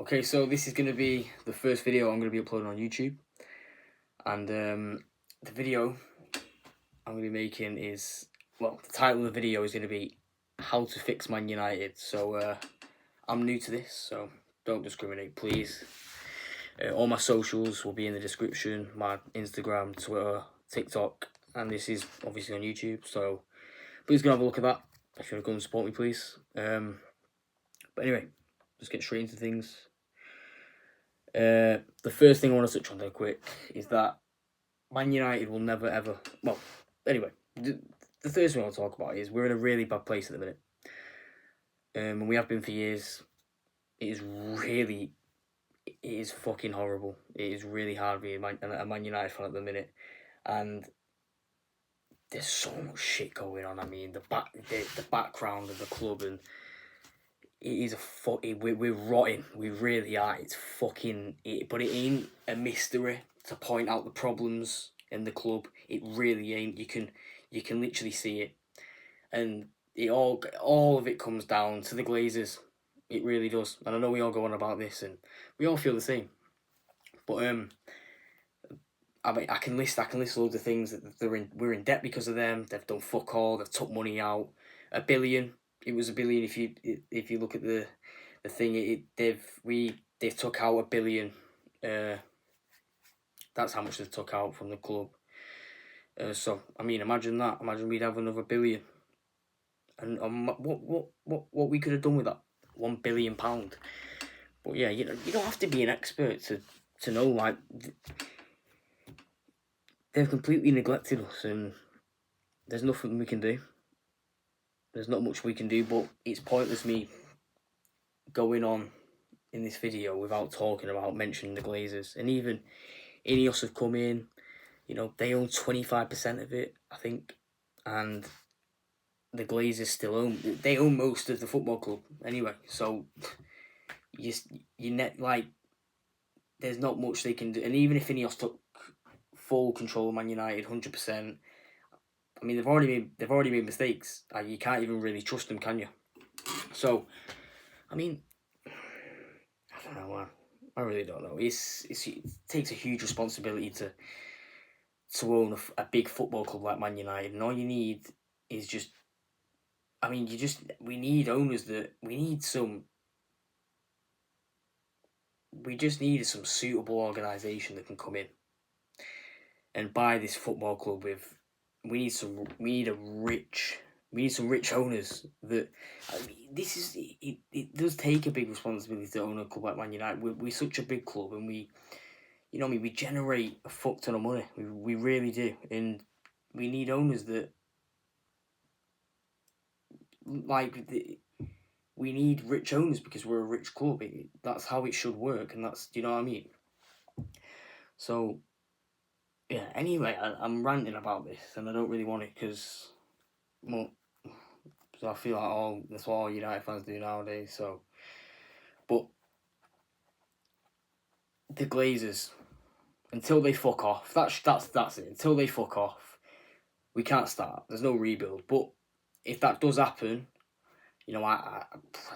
Okay, so this is going to be the first video I'm going to be uploading on YouTube. And the video I'm going to be making is, well, the title of the video is going to be How to Fix Man United. So I'm new to this, so don't discriminate, please. All my socials will be in the description, my Instagram, Twitter, TikTok, and this is obviously on YouTube, so please go have a look at that if you want to go and support me, please. But anyway, let's get straight into things. The first thing I want to touch on there quick is that Man United will never ever. Well, anyway, the first thing I want to talk about is we're in a really bad place at the minute, and we have been for years. It is fucking horrible. It is really hard being a Man United fan at the minute, and there's so much shit going on. I mean, the background of the club, and it is we're rotting. We really are. It's fucking but it ain't a mystery to point out the problems in the club. It really ain't. You can literally see it, and it all of it comes down to the Glazers. It really does. And I know we all go on about this, and we all feel the same. But I mean, I can list loads of things that we're in debt because of them. They've done fuck all. They've took money out. $1 billion. It was $1 billion if you look at the thing. They've took out $1 billion. That's how much they've took out from the club. So I mean, imagine that. Imagine we'd have another $1 billion. And what we could have done with that £1 billion. But yeah, you don't have to be an expert to know, like, they've completely neglected us, and there's nothing we can do. There's not much we can do, but it's pointless me going on in this video without mentioning the Glazers. And even Ineos have come in, they own 25% of it, I think, and the Glazers still own most of the football club anyway. So there's not much they can do. And even if Ineos took full control of Man United 100%, I mean, they've already made mistakes. You can't even really trust them, can you? So, I mean, I don't know, man. I really don't know. It takes a huge responsibility to own a big football club like Man United, and all you need is just. I mean, we need owners we just need some suitable organisation that can come in and buy this football club with. We need some rich owners that. I mean, it does take a big responsibility to own a club like Man United. We're such a big club, and we generate a fuck ton of money. We really do, and we need owners that we need rich owners because we're a rich club. That's how it should work, and that's, do you know what I mean? So, yeah. Anyway, I'm ranting about this, and I don't really want it because, well, so I feel like that's what all United fans do nowadays. So, but the Glazers, until they fuck off, that's it. Until they fuck off, we can't start. There's no rebuild. But if that does happen, I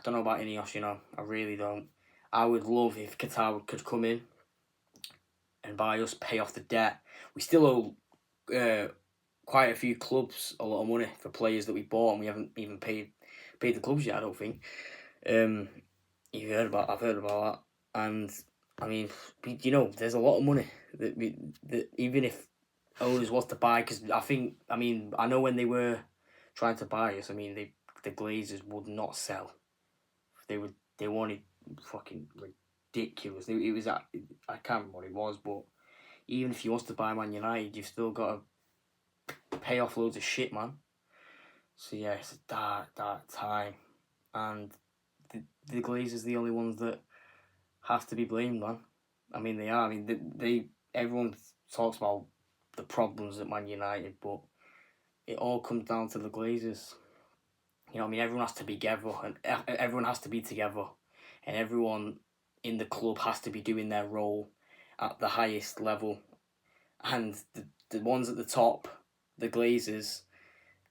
don't know about Ineos. I really don't. I would love if Qatar could come in and buy us, pay off the debt. We still owe quite a few clubs a lot of money for players that we bought, and we haven't even paid the clubs yet, I don't think. I've heard about that, and I mean, there's a lot of money that even if owners was to buy, because I know when they were trying to buy us, I mean, the Glazers would not sell. They wanted fucking ridiculous. It was I can't remember what it was, but even if you was to buy Man United, you've still got to pay off loads of shit, man. So yeah, it's a dark time, and the Glazers are the only ones that have to be blamed, man. I mean, they are. I mean, everyone talks about the problems at Man United, but it all comes down to the Glazers. I mean, everyone has to be together, and everyone has to be together, and everyone in the club has to be doing their role at the highest level. And the ones at the top, the Glazers,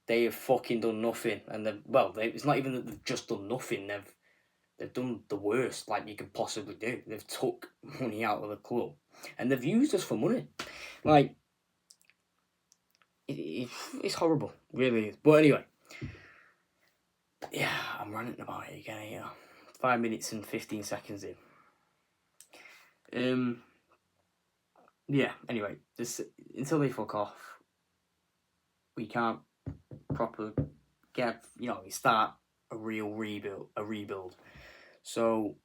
they have fucking done nothing. And it's not even that they've just done nothing. They've done the worst like you could possibly do. They've took money out of the club, and they've used us for money. Like it's horrible, really is. But anyway, yeah, I'm ranting about it again here. 5 minutes and 15 seconds in. Yeah. Anyway, this until they fuck off, we can't properly get start a real rebuild. So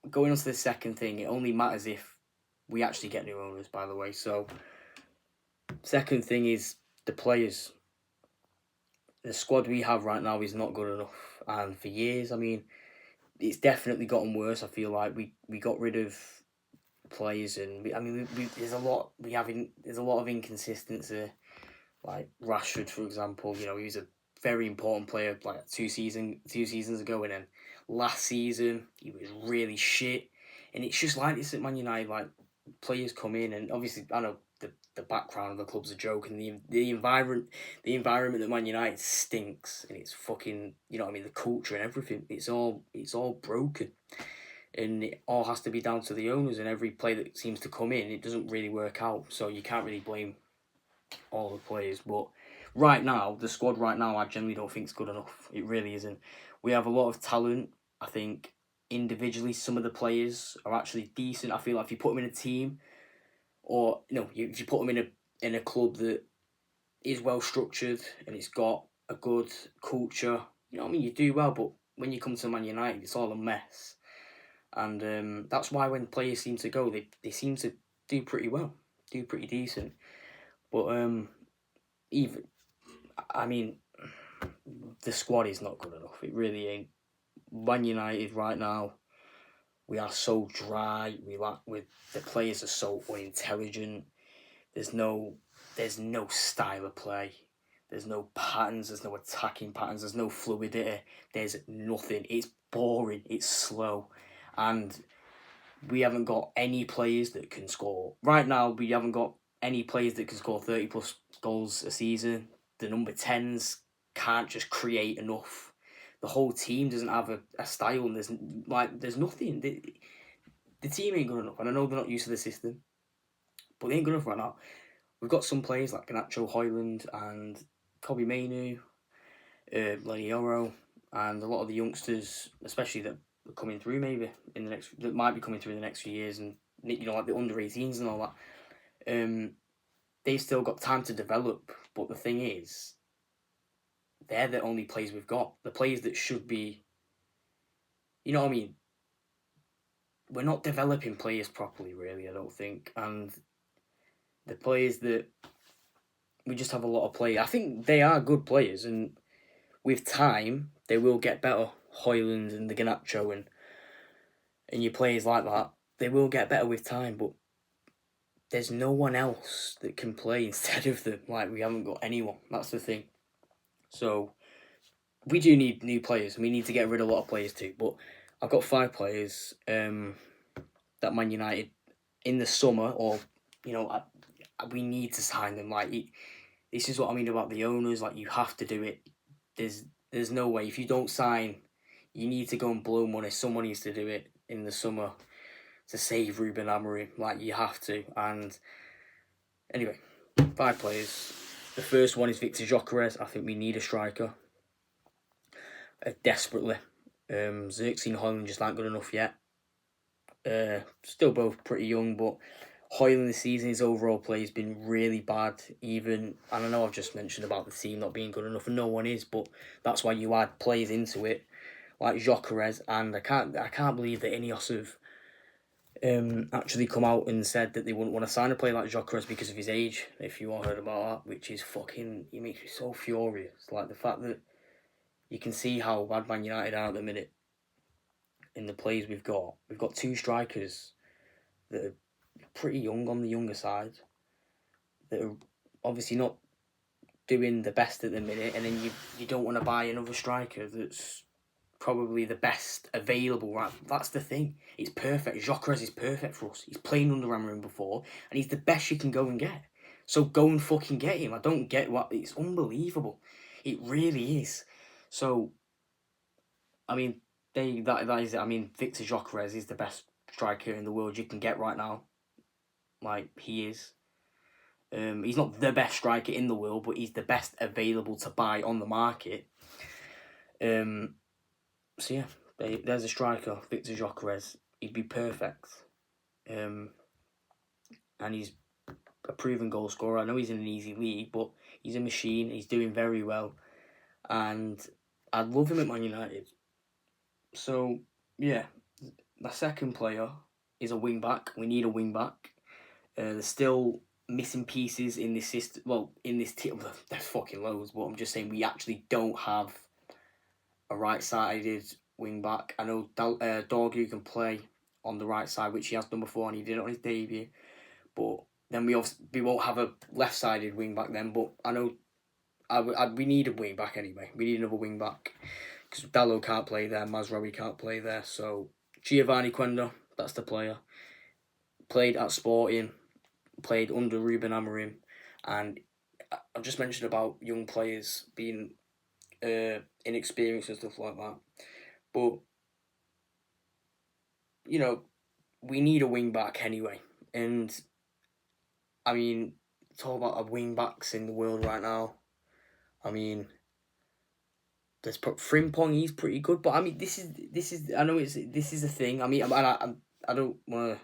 going on to the second thing, it only matters if we actually get new owners, by the way. So second thing is the players. The squad we have right now is not good enough, and for years, I mean, it's definitely gotten worse. I feel like we got rid of players, and there's a lot there's a lot of inconsistency. Like Rashford, for example, he was a very important player like two seasons ago, and then last season he was really shit. And it's just like this at Man United. Like players come in, and obviously I know the background of the club's a joke, and the environment at Man United stinks, and it's fucking the culture and everything. It's all broken, and it all has to be down to the owners. And every player that seems to come in, it doesn't really work out. So you can't really blame all the players. But right now, the squad right now, I generally don't think it's good enough. It really isn't. We have a lot of talent. I think individually, some of the players are actually decent. I feel like if you put them in a team, or if you put them in a club that is well structured and it's got a good culture, you do well. But when you come to Man United, it's all a mess. And that's why when players seem to go, they seem to do pretty well, do pretty decent. But the squad is not good enough. It really ain't. Man United right now, we are so dry. The players are so unintelligent. There's no style of play. There's no patterns. There's no attacking patterns. There's no fluidity. There's nothing. It's boring. It's slow, and we haven't got any players that can score. Right now, we haven't got any players that can score 30 plus goals a season. The number 10s can't just create enough. The whole team doesn't have a style, and there's nothing. The team ain't good enough, and I know they're not used to the system, but they ain't good enough right now. We've got some players like Ganacho, Hoyland, and Kobe Mainu, Lenny Oro, and a lot of the youngsters, especially that are coming through that might be coming through in the next few years, and like the under 18s and all that. They've still got time to develop, but the thing is, they're the only players we've got. The players that should be, you know what I mean? We're not developing players properly, really, I don't think. And the players that we just have a lot of players. I think they are good players, and with time, they will get better. Hoyland and the Ganacho and your players like that, they will get better with time, but there's no one else that can play instead of them. Like, we haven't got anyone. That's the thing. So, we do need new players. We need to get rid of a lot of players too. But I've got 5 players that Man United in the summer, or we need to sign them. Like, this is what I mean about the owners. Like, you have to do it. There's no way. If you don't sign, you need to go and blow money. Someone needs to do it in the summer to save Ruben Amorim. Like, you have to. And anyway, 5 players. The first one is Victor Gyökeres. I think we need a striker. Desperately. Xerxes and Hoyland just aren't good enough yet. Still both pretty young, but Hoyland this season, his overall play has been really bad. And I know I've just mentioned about the team not being good enough, and no one is, but that's why you add players into it, like Gyökeres, and I can't believe that Ineos have actually come out and said that they wouldn't want to sign a player like Gyökeres because of his age. If you all heard about that, which is it makes me so furious. Like the fact that you can see how bad Man United are at the minute in the players we've got. We've got 2 strikers that are pretty young, on the younger side, that are obviously not doing the best at the minute, and then you don't want to buy another striker that's probably the best available, right? That's the thing. It's perfect. Gyökeres is perfect for us. He's played under Amorim before, and he's the best you can go and get. So go and fucking get him. I don't get it's unbelievable. It really is. So I mean, that is it. I mean, Victor Gyökeres is the best striker in the world you can get right now. Like, he is. He's not the best striker in the world, but he's the best available to buy on the market. So yeah, there's a striker, Victor Gyökeres. He'd be perfect. And he's a proven goal scorer. I know he's in an easy league, but he's a machine. He's doing very well, and I'd love him at Man United. So yeah, the second player is a wing back. We need a wing back. There's still missing pieces in this system. Well, in this team, there's fucking loads. But I'm just saying we actually don't have a right-sided wing back. I know Dorgu can play on the right side, which he has done before, and he did it on his debut. But then we won't have a left-sided wing back then. But I know we need a wing back anyway. We need another wing back because Dalot can't play there, Mazraoui can't play there. So Giovanni Quenda, that's the player. Played at Sporting, played under Ruben Amorim, and I've just mentioned about young players being inexperienced and stuff like that. But you know, we need a wing back anyway, and I mean, talk about our wing backs in the world right now. I mean, there's Frimpong. He's pretty good, but I mean, this is. I know this is a thing. I mean, I don't want to.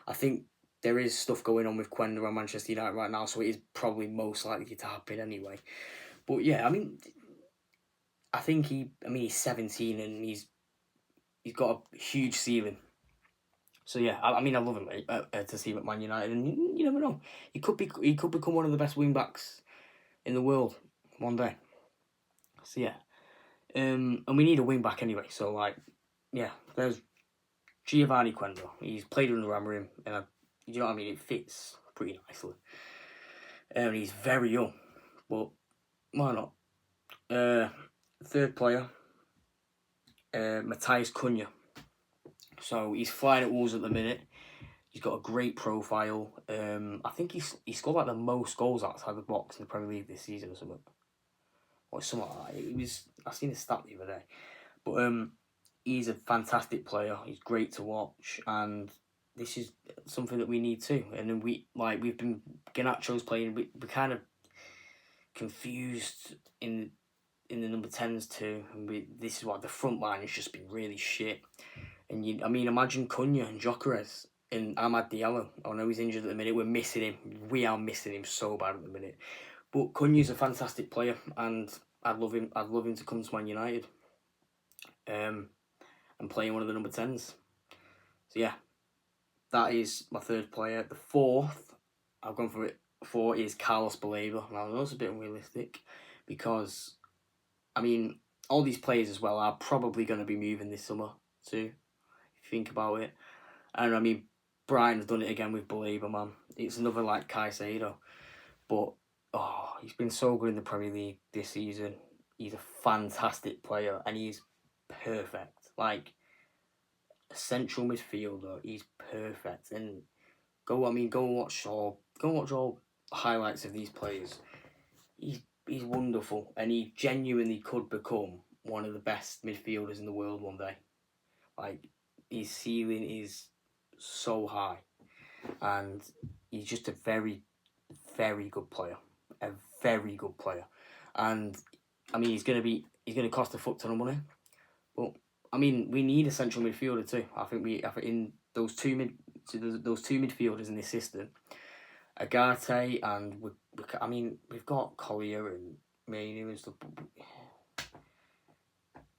I think there is stuff going on with Quenda and Manchester United right now, so it is probably most likely to happen anyway. But yeah, I mean, I think he's 17 and he's got a huge ceiling. So yeah, I mean, I love him to see him at Man United, and you never know, he could become one of the best wing backs in the world one day. So yeah, and we need a wing back anyway. So like, yeah, there's Giovanni Quenda. He's played under Amorim, and you know what I mean. It fits pretty nicely. And he's very young, but why not? Third player, Matthias Cunha. So he's flying at Wolves at the minute. He's got a great profile. I think he scored like the most goals outside the box in the Premier League this season or something. Or something like that. I seen a stat the other day. But he's a fantastic player. He's great to watch, and this is something that we need too. And then we've been Garnacho's playing. We kind of confused in the number 10s too. And this is why the front line has just been really shit. And imagine Cunha and Gyökeres and Amad Diallo. I know he's injured at the minute. We're missing him. We are missing him so bad at the minute. But Cunha's a fantastic player, and I'd love him to come to Man United. And playing one of the number 10s. So yeah, that is my third player. The fourth, I've gone for it for is Carlos Baleba. Now I know it's a bit unrealistic because, I mean, all these players as well are probably going to be moving this summer too. Think about it. And I mean, Brighton's done it again with Baleba, man. It's another like Caicedo. But, he's been so good in the Premier League this season. He's a fantastic player and he's perfect. Like, a central midfielder, he's perfect. And go watch all highlights of these players. He's wonderful. And he genuinely could become one of the best midfielders in the world one day. Like, his ceiling is so high, and he's just a very, very good player. A very good player, and I mean he's gonna cost a fuck ton of money, but I mean we need a central midfielder too. I think in those two midfielders in this system, Agate and we've got Collier and Mainu and stuff.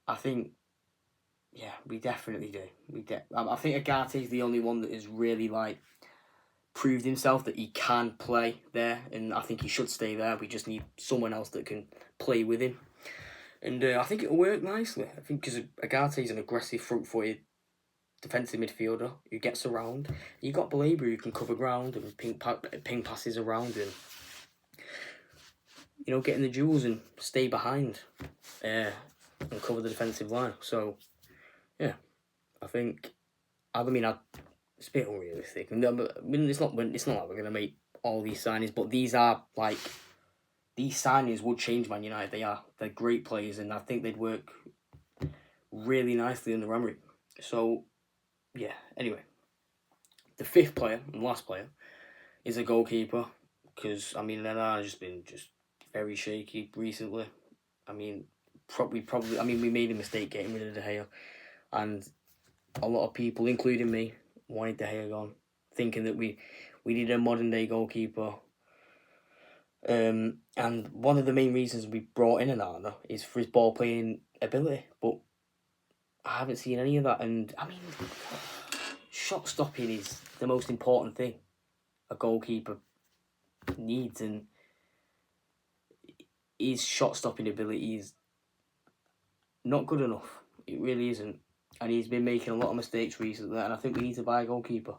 I think. Yeah, we definitely do. I think Agate is the only one that has really like proved himself that he can play there, and I think he should stay there. We just need someone else that can play with him, and I think it'll work nicely. I think because Agate is an aggressive, front-footed defensive midfielder who gets around. You got Baleba who can cover ground and ping passes around and get in the duels and stay behind, and cover the defensive line. So. Yeah, I think. It's a bit unrealistic. No, I mean, it's not like we're gonna make all these signings, but these signings would change Man United. They're great players, and I think they'd work really nicely under Emery. So, yeah, anyway. The fifth player, and last player, is a goalkeeper. Because, I mean, Onana has just been very shaky recently. I mean, we made a mistake getting rid of De Gea. And a lot of people, including me, wanted De Gea gone, thinking that we needed a modern day goalkeeper. And one of the main reasons we brought in Onana is for his ball playing ability, but I haven't seen any of that. And I mean, shot stopping is the most important thing a goalkeeper needs, and his shot stopping ability is not good enough. It really isn't. And he's been making a lot of mistakes recently, and I think we need to buy a goalkeeper.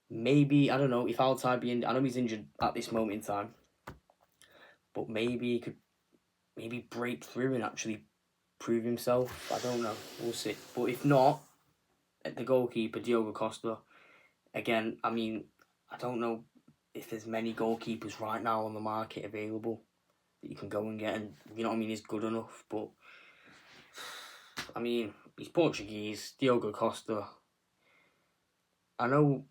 Maybe, I don't know, if Altay I know he's injured at this moment in time, but maybe he could break through and actually prove himself. I don't know. We'll see. But if not, at the goalkeeper, Diogo Costa, again, I mean, I don't know if there's many goalkeepers right now on the market available that you can go and get, and you know what I mean, he's good enough, but I mean, he's Portuguese, Diogo Costa. I know,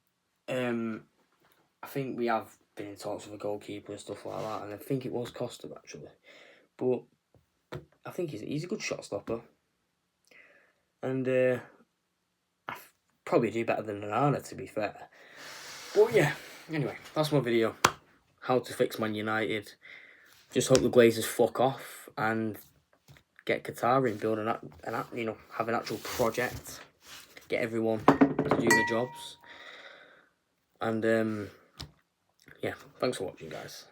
I think we have been in talks with a goalkeeper and stuff like that, and I think it was Costa actually, but I think he's a good shot stopper, and I probably do better than Onana, to be fair. But yeah, anyway, that's my video. How to fix Man United. Just hope the Glazers fuck off and get Qatar in, build have an actual project, get everyone to do their jobs, and yeah, thanks for watching, guys.